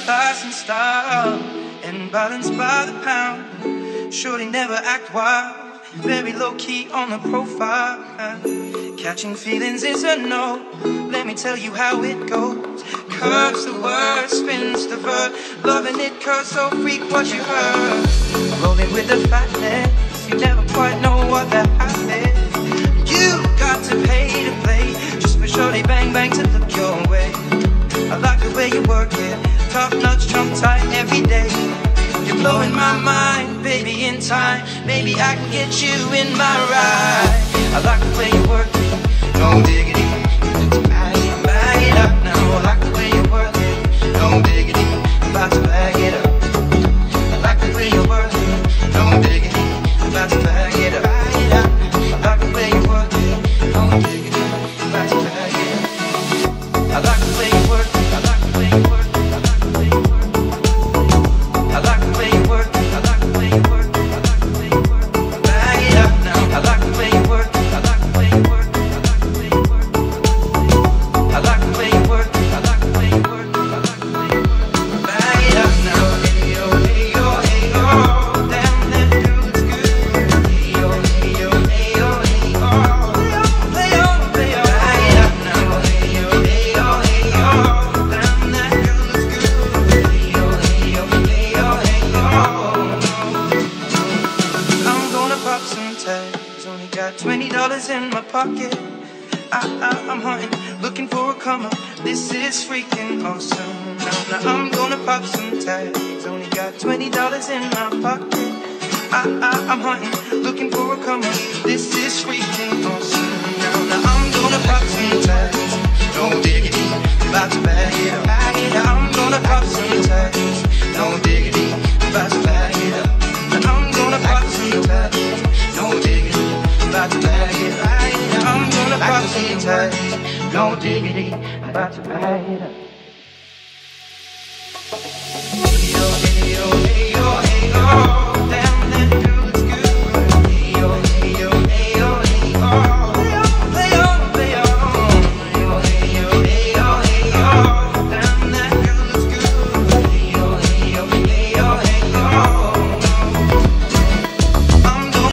class and style, and balanced by the pound. Shorty never act wild, very low key on the profile. Catching feelings is a no, let me tell you how it goes. Curves the word, spins the verb, loving it cause so freak what you heard. Rolling with the fatness, you never quite know what that happens. You got to pay to play, just for shorty bang bang to look your way. I like the way you work it, top notch, trump tight every day. You're blowing my mind, baby, in time. Maybe I can get you in my ride. I like the way you work it, no diggity. Bag it up now. I like the way you work it, no diggity. I'm about to bag it up. I like the way you work it, no diggity. I'm about to bag it up. I like the way you work it, no diggity. I'm about to bag it up. I like the way you work it. I like the way you work it. I like the way you work it. I like the way you work it. I like the way you work it. Bag it up now. I like the way you work it. I like the way you work it. I like the way you work it. I like the way you work it. I like the way you work it. Bag it up now. Hey yo, hey yo, hey yo. Damn, that girl looks good. Hey yo, hey yo, hey yo, hey yo. Play on, play on. Bag it up now. Hey yo, hey yo, hey yo. Damn, that girl looks good. Hey yo, hey yo, hey yo, hey yo. I'm gonna pop some tags. Only got $20 in my pocket. I'm hunting, looking for a come up. This is freaking awesome. Now I'm gonna pop some tags. Only got $20 in my pocket. I'm hunting, looking for a come up. This is freaking awesome. Now I'm gonna pop some tags. No diggity, about to bag it up. I'm gonna pop some tags. No diggity, about to bag it up. I'm gonna pop some tags. No diggity, about to bag it up. I'm gonna pop some tags. No diggity, about to bag it up. Hey yo, hey yo, hey yo.